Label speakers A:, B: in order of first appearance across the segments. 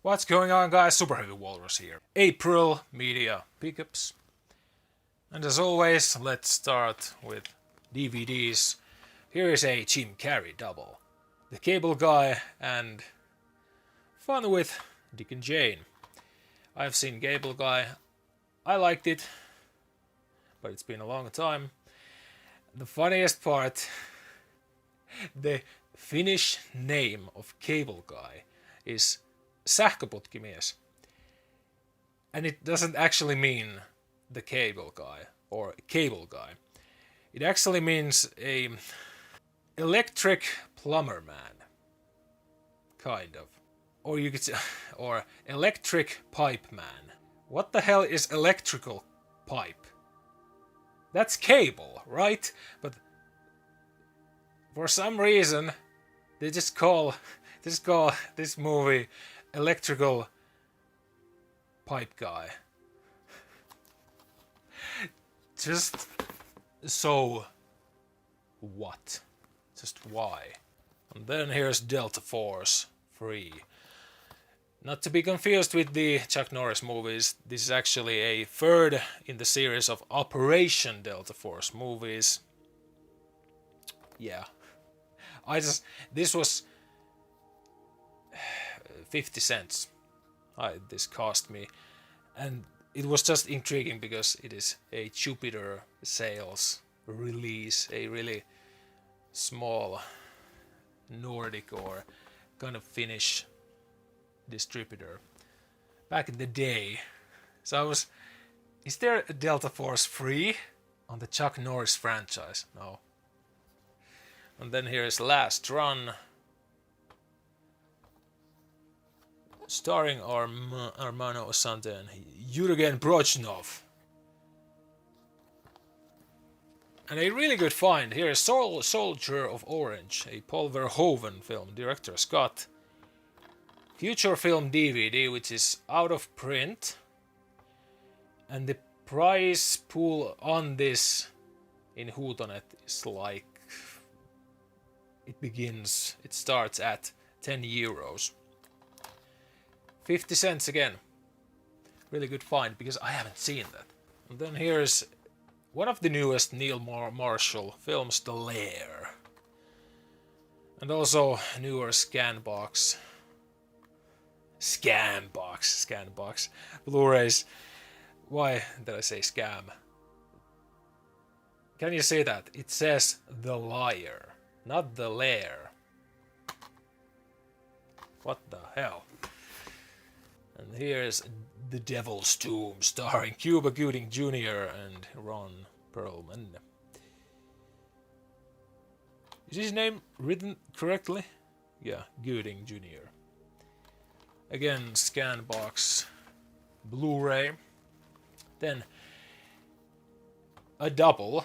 A: What's going on, guys? Superheavy Walrus here. April media pickups. And as always, let's start with DVDs. Here is a Jim Carrey double. The Cable Guy and fun with Dick and Jane. I've seen Cable Guy. I liked it, but it's been a long time. The funniest part, the Finnish name of Cable Guy is Sähköputkimies. And it doesn't actually mean the cable guy or cable guy. It actually means a electric plumber man. Kind of. Or you could say, or electric pipe man. What the hell is electrical pipe? That's cable, right? But for some reason they just call this movie Electrical Pipe Guy. Just so what? Just why? And then here's Delta Force 3. Not to be confused with the Chuck Norris movies, this is actually a third in the series of Operation Delta Force movies. Yeah. This was 50 cents. This cost me. And it was just intriguing because it is a Jupiter sales release, a really small Nordic or kind of Finnish distributor back in the day. So is there a Delta Force 3 on the Chuck Norris franchise? No. And then here's Last Run, starring Armano Assante and Jurgen Brochnov. And a really good find here is Soldier of Orange, a Paul Verhoeven film, director Scott. Feature film DVD, which is out of print. And the price pool on this in Huutonet is like... It starts at 10 euros. 50 cents again. Really good find because I haven't seen that. And then here's one of the newest Neil Marshall films, The Lair. And also newer Scanbox Blu-rays. Why did I say scam? Can you see that? It says The Liar, not The Lair. What the hell? And here's The Devil's Tomb, starring Cuba Gooding Jr. and Ron Perlman. Is his name written correctly? Yeah, Gooding Jr. Again, Scanbox Blu-ray. Then a double,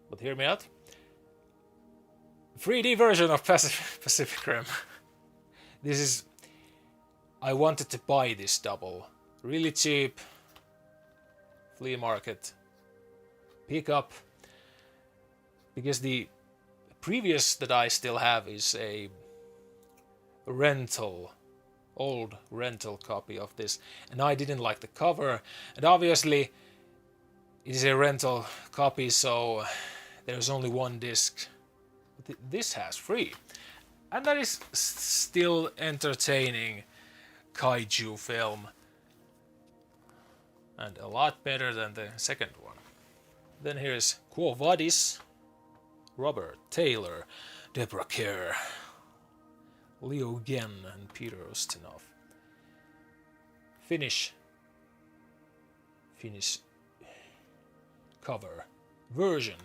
A: but hear me out. 3D version of Pacific Rim. This is... I wanted to buy this double. Really cheap. Flea market. Pick up. Because the previous that I still have is a rental. Old rental copy of this. And I didn't like the cover. And obviously it is a rental copy, so there's only one disc. This has 3. And that is still entertaining kaiju film. And a lot better than the second one. Then here's Quo Vadis, Robert Taylor, Deborah Kerr, Leo Genn and Peter Ustinov. Finnish cover version,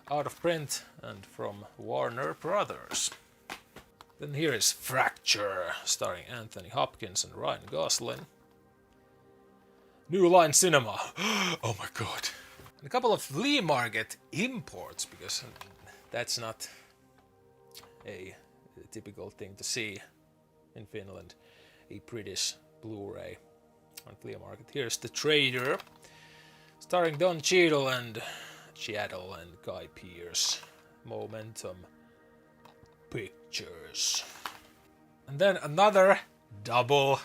A: out of print and from Warner Brothers. Then here is Fracture, starring Anthony Hopkins and Ryan Gosling. New Line Cinema. Oh my god. And a couple of flea market imports, because that's not a typical thing to see in Finland. A British Blu-ray on flea market. Here's The Trader, starring Don Cheadle and Guy Pearce. Momentum Pictures. And then another double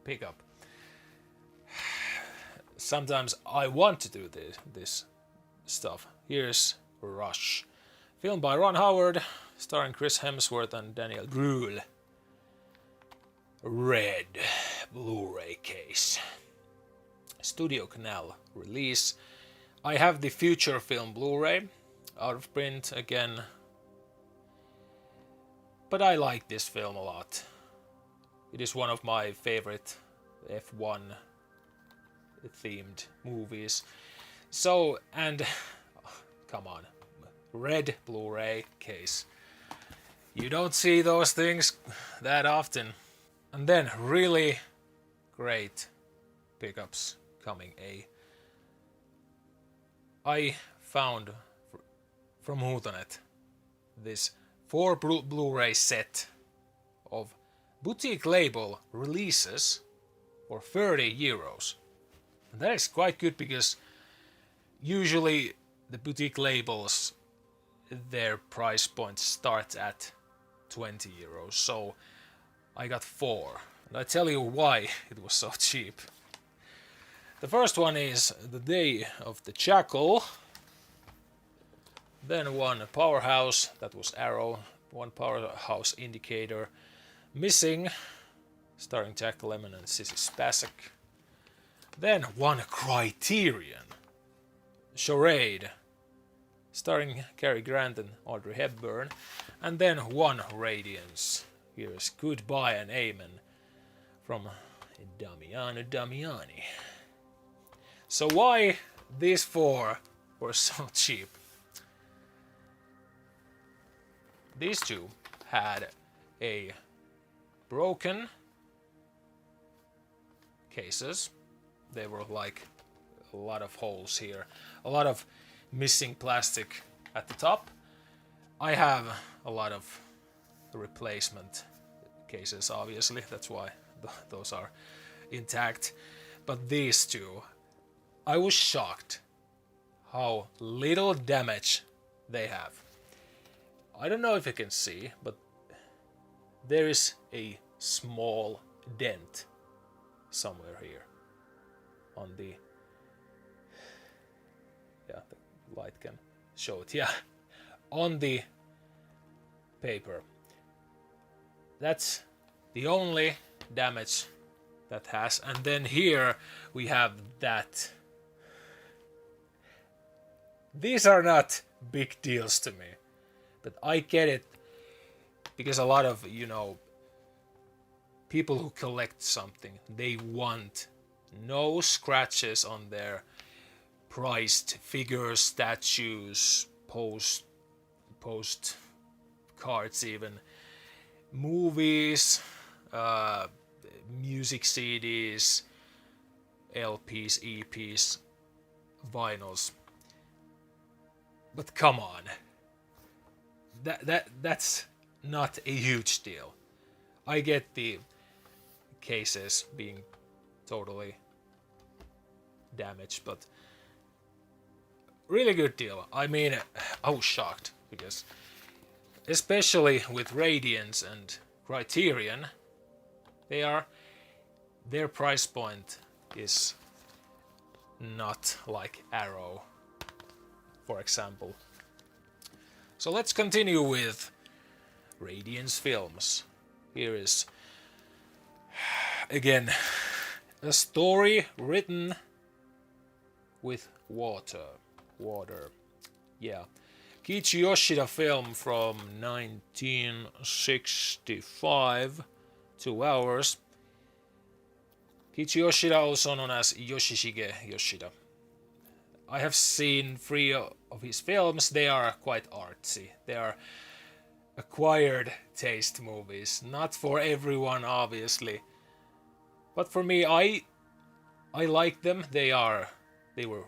A: pickup. Sometimes I want to do this stuff. Here's Rush. Filmed by Ron Howard, starring Chris Hemsworth and Daniel Brühl. Red Blu-ray case. Studio Canal release. I have the Future Film Blu-ray, out of print again. But I like this film a lot. It is one of my favorite F1 themed movies. So, and come on, red Blu-ray case. You don't see those things that often. And then really great pickups coming. I found from Huutonet this 4 Blu-ray set of boutique label releases for €30. And that is quite good because usually the boutique labels, their price point starts at €20. So I got 4. And I tell you why it was so cheap. The first one is The Day of the Jackal. Then one Powerhouse, that was Arrow. One Powerhouse Indicator. Missing, starring Jack Lemmon and Sissy Spacek. Then one Criterion. Charade, starring Cary Grant and Audrey Hepburn. And then one Radiance. Here's Goodbye and Amen from Damiano Damiani. So why these 4 were so cheap? These 2 had a broken cases. They were like a lot of holes here, a lot of missing plastic at the top. I have a lot of replacement cases, obviously, that's why those are intact. But these 2, I was shocked how little damage they have. I don't know if you can see, but there is a small dent somewhere here on the... Yeah, the light can show it. Yeah, on the paper. That's the only damage that has. And then here we have that. These are not big deals to me, but I get it because a lot of, people who collect something, they want no scratches on their prized figures, statues, post cards, even movies, music CDs, LPs, EPs, vinyls. But come on, that's not a huge deal. I get the cases being totally damaged, but really good deal. I mean, I was shocked because especially with Radiance and Criterion, their price point is not like Arrow, for example. So let's continue with Radiance films. Here is again a story written with water. Yeah. Kiichi Yoshida film from 1965, 2 hours. Kiichi Yoshida, also known as Yoshishige Yoshida. I have seen 3 of his films. They are quite artsy. They are acquired taste movies. Not for everyone, obviously. But for me, I like them. They were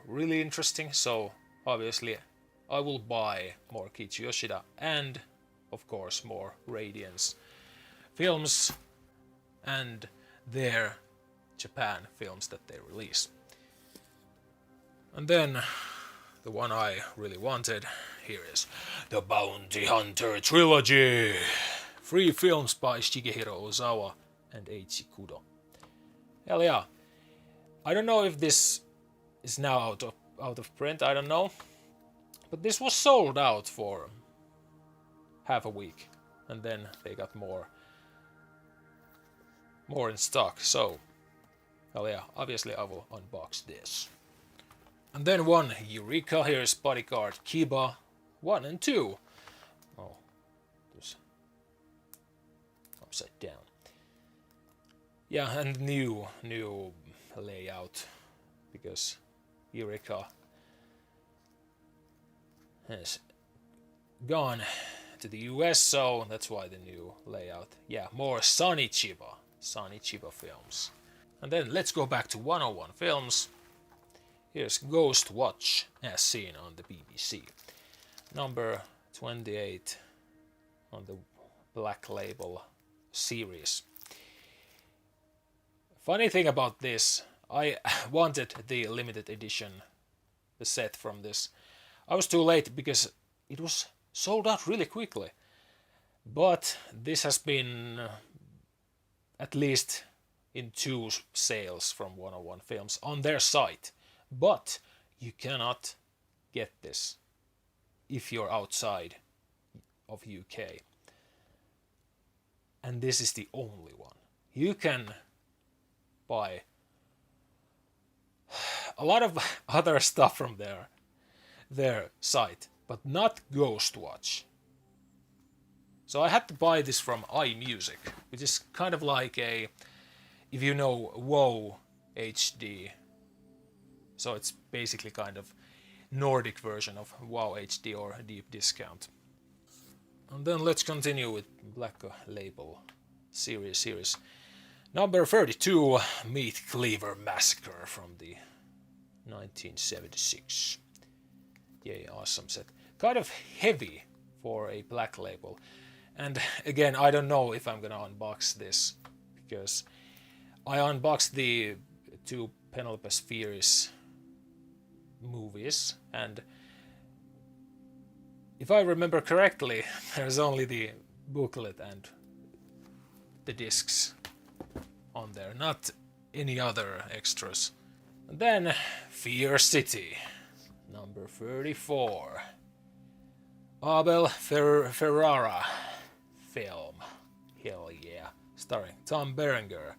A: really interesting, so obviously I will buy more Kiichi Yoshida and, of course, more Radiance films and their Japan films that they release. And then the one I really wanted, here is The Bounty Hunter Trilogy. 3 films by Shigehiro Ozawa and Eiichi Kudo. Hell yeah. I don't know if this is now out of print, I don't know. But this was sold out for half a week. And then they got more in stock. So, hell yeah, obviously I will unbox this. And then one Eureka, here's Bodyguard Kiba 1 and 2. Oh, there's upside down. Yeah, and new layout, because Eureka has gone to the US, so that's why the new layout. Yeah, more Sunny Chiba films. And then let's go back to 101 films. Here's Ghost Watch, as seen on the BBC. Number 28 on the Black Label series. Funny thing about this, I wanted the limited edition, the set from this. I was too late because it was sold out really quickly. But this has been at least in 2 sales from 101 Films on their site. But you cannot get this if you're outside of UK. And this is the only one. You can buy a lot of other stuff from their site, but not Ghostwatch. So I had to buy this from iMusic, which is kind of like a, if you know WoW HD, so it's basically kind of Nordic version of WoW HD or Deep Discount. And then let's continue with Black Label series. Number 32, Meat Cleaver Massacre from the 1976. Yay, awesome set. Kind of heavy for a Black Label. And again, I don't know if I'm gonna unbox this, because I unboxed the 2 Penelope Spheres movies, and if I remember correctly, there's only the booklet and the discs on there, not any other extras. And then Fear City, number 34. Abel Ferrara film. Hell yeah. Starring Tom Berenger,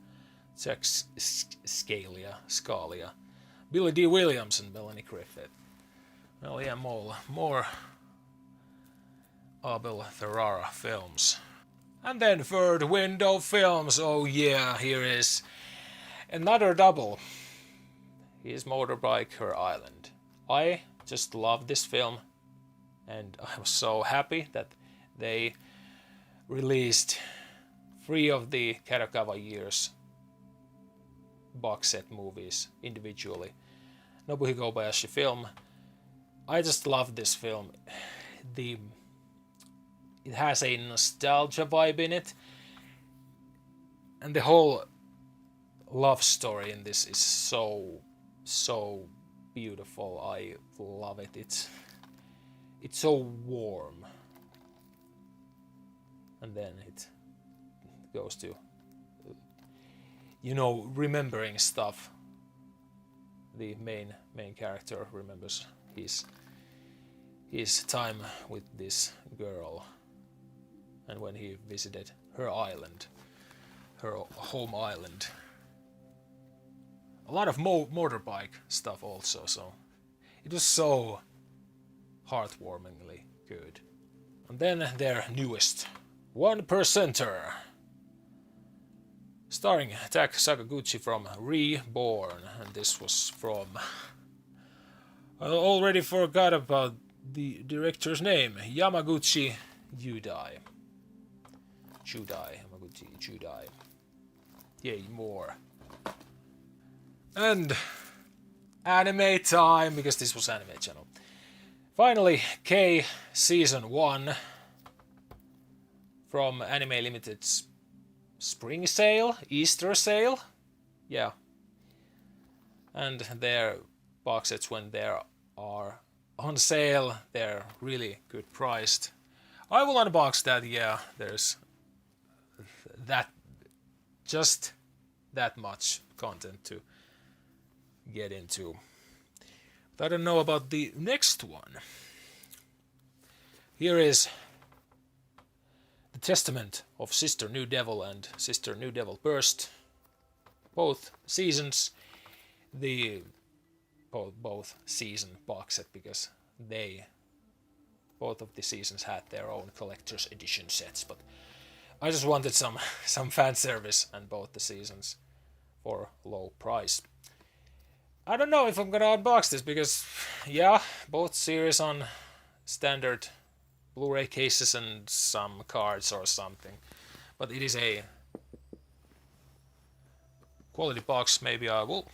A: Jack Scalia, Billy D. Williams and Melanie Griffith. Well, yeah, more Abel Ferrara films. And then Third Window Films. Oh yeah, here is another double. Here's Motorbike Her Island. I just love this film, and I was so happy that they released 3 of the Kadokawa years box set movies individually. Nobuhiko Kobayashi film. I just love this film. It has a nostalgia vibe in it, and the whole love story in this is so beautiful. I love it. It's so warm, and then it goes to, remembering stuff. The main character remembers his time with this girl, and when he visited her island, her home island. A lot of motorbike stuff also, so it was so heartwarmingly good. And then their newest 1%er, starring Tak Sakaguchi from Reborn, and this was from, I already forgot about the director's name, Yamaguchi Yamaguchi Judai. Yay, more. And anime time, because this was Anime Channel. Finally, K Season 1 from Anime Limited's spring sale, Easter sale. Yeah. And their box sets, when they are on sale, they're really good priced. I will unbox that, yeah. There's that, just that much content to get into. But I don't know about the next one. Here is The Testament of Sister New Devil and Sister New Devil Burst. Both seasons. The both season box set, because both of the seasons had their own collector's edition sets, but I just wanted some fan service and both the seasons for low price. I don't know if I'm gonna unbox this, because yeah, both series on standard Blu-ray cases and some cards or something, but it is a quality box. Maybe I will.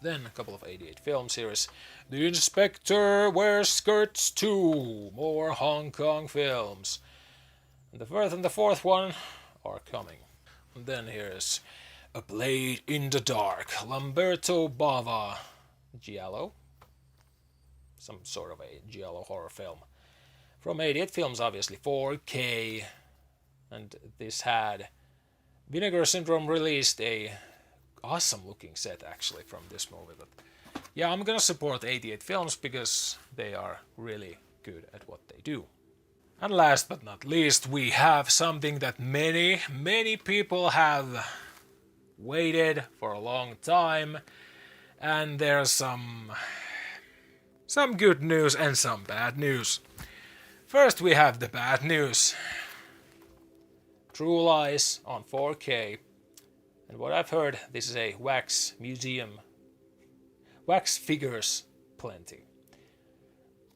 A: Then a couple of 88 films. Here is The Inspector Wears Skirts 2, more Hong Kong films. And the third and the fourth one are coming. And then here is A Blade in the Dark, Lamberto Bava, giallo. Some sort of a giallo horror film. From 88 Films, obviously, 4K. And this had Vinegar Syndrome released a awesome looking set actually from this movie. But yeah, I'm gonna support 88 Films because they are really good at what they do. And last but not least, we have something that many people have waited for a long time, and there's some good news and some bad news. First we have the bad news. True Lies on 4K. And what I've heard, this is a wax museum. Wax figures plenty.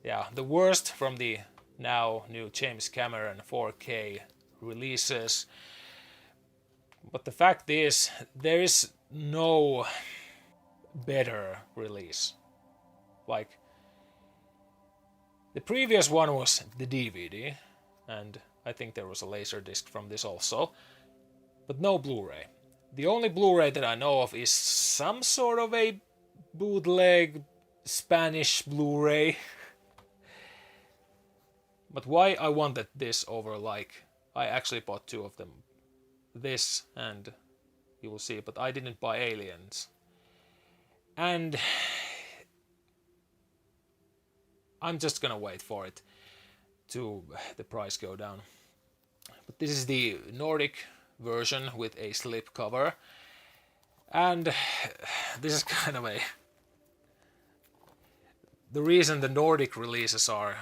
A: Yeah, the worst from the now new James Cameron 4K releases. But the fact is, there is no better release. Like, the previous one was the DVD, and I think there was a Laserdisc from this also, but no Blu-ray. The only Blu-ray that I know of is some sort of a bootleg Spanish Blu-ray. But why I wanted this over, like, I actually bought two of them. This, and you will see, but I didn't buy Aliens. And I'm just gonna wait for it to the price go down. But this is the Nordic version with a slip cover, and this is kind of the reason the Nordic releases are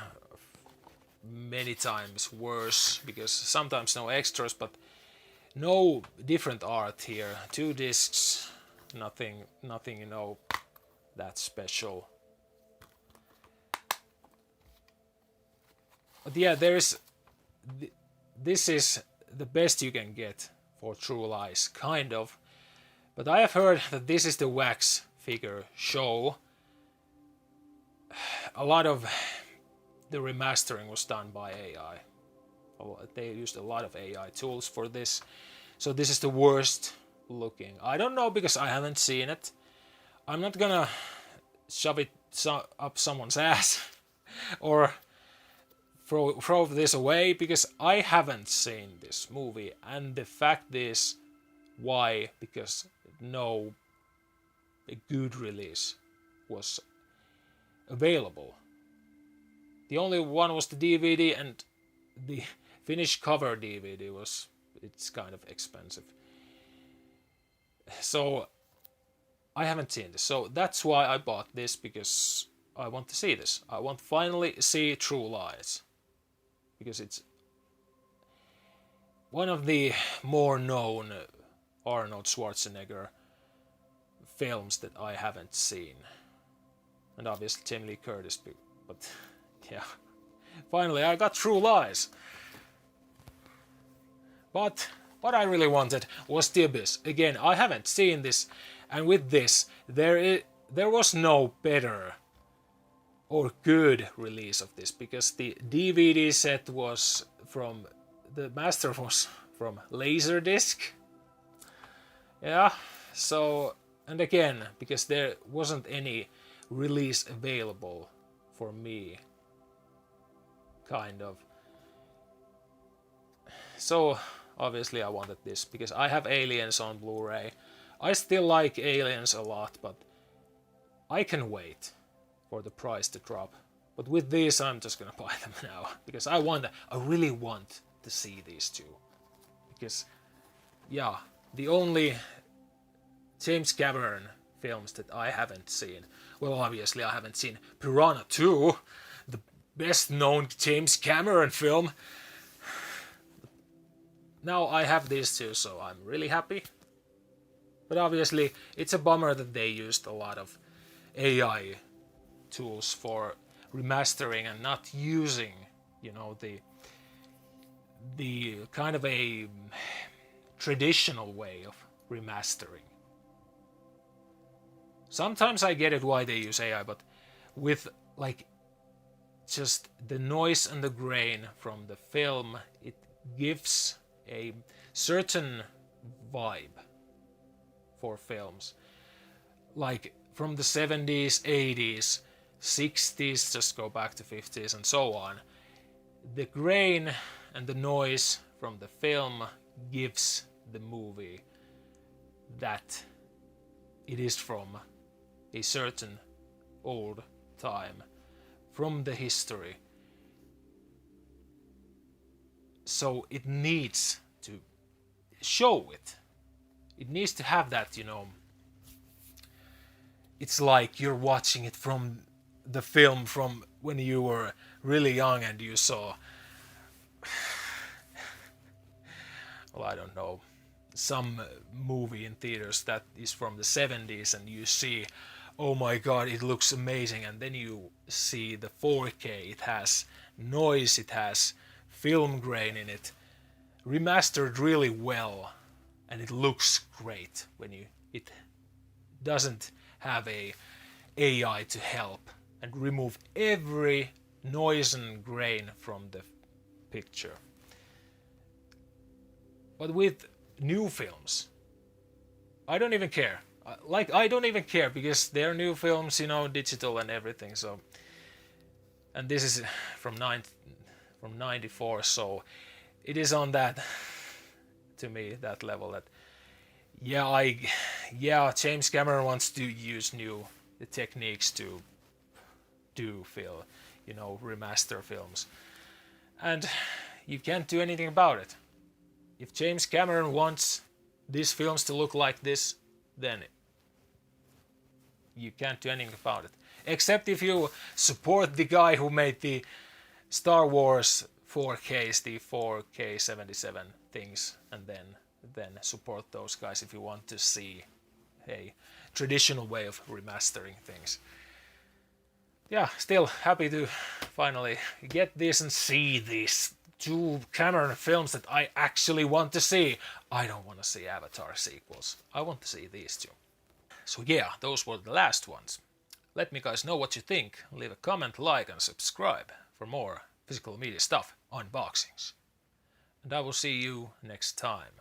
A: many times worse, because sometimes no extras, but no different art here. 2 discs, nothing that special. But yeah, this is the best you can get for True Lies, kind of. But I have heard that this is the wax figure show. A lot of the remastering was done by AI. They used a lot of AI tools for this. So this is the worst looking. I don't know, because I haven't seen it. I'm not gonna shove it up someone's ass or throw this away, because I haven't seen this movie, and the fact is, why? Because no good release was available. The only one was the DVD, and the Finnish cover DVD it's kind of expensive. So I haven't seen this, so that's why I bought this, because I want to see this. I want to finally see True Lies, because it's one of the more known Arnold Schwarzenegger films that I haven't seen. And obviously Jamie Lee Curtis, but yeah. Finally I got True Lies. But what I really wanted was The Abyss. Again, I haven't seen this, and with this, there was no better or good release of this, because the DVD set was from, the master was from Laserdisc. Yeah, so, and again, because there wasn't any release available for me, kind of. So obviously I wanted this because I have Aliens on Blu-ray. I still like Aliens a lot, but I can wait for the price to drop. But with these, I'm just gonna buy them now because I really want to see these two. Because, yeah, the only James Cameron films that I haven't seen. Well, obviously I haven't seen Piranha 2, the best known James Cameron film. Now I have these two, so I'm really happy. But obviously it's a bummer that they used a lot of AI tools for remastering and not using, you know, the kind of a traditional way of remastering. Sometimes I get it why they use AI, but with like just the noise and the grain from the film, it gives a certain vibe for films. Like from the 70s, 80s, 60s, just go back to 50s and so on. The grain and the noise from the film gives the movie that it is from a certain old time, from the history. So it needs to show it. It needs to have that, you know, it's like you're watching it from the film from when you were really young and you saw, well, I don't know, some movie in theaters that is from the 70s and you see, oh my god, it looks amazing, and then you see the 4K, it has noise, it has film grain in it, remastered really well, and it looks great when it doesn't have a AI to help and remove every noise and grain from the picture. But with new films, I don't even care. I don't even care because they're new films, you know, digital and everything. So, and this is from 94, so it is on that, to me, that level that James Cameron wants to use new techniques to do film, you know, remaster films, and you can't do anything about it. If James Cameron wants these films to look like this, then you can't do anything about it. Except if you support the guy who made the Star Wars 4Ks, the 4K 77 things, and then support those guys if you want to see a traditional way of remastering things. Yeah, still happy to finally get this and see these two Cameron films that I actually want to see. I don't want to see Avatar sequels. I want to see these two. So yeah, those were the last ones. Let me guys know what you think. Leave a comment, like, and subscribe for more physical media stuff, unboxings. And I will see you next time.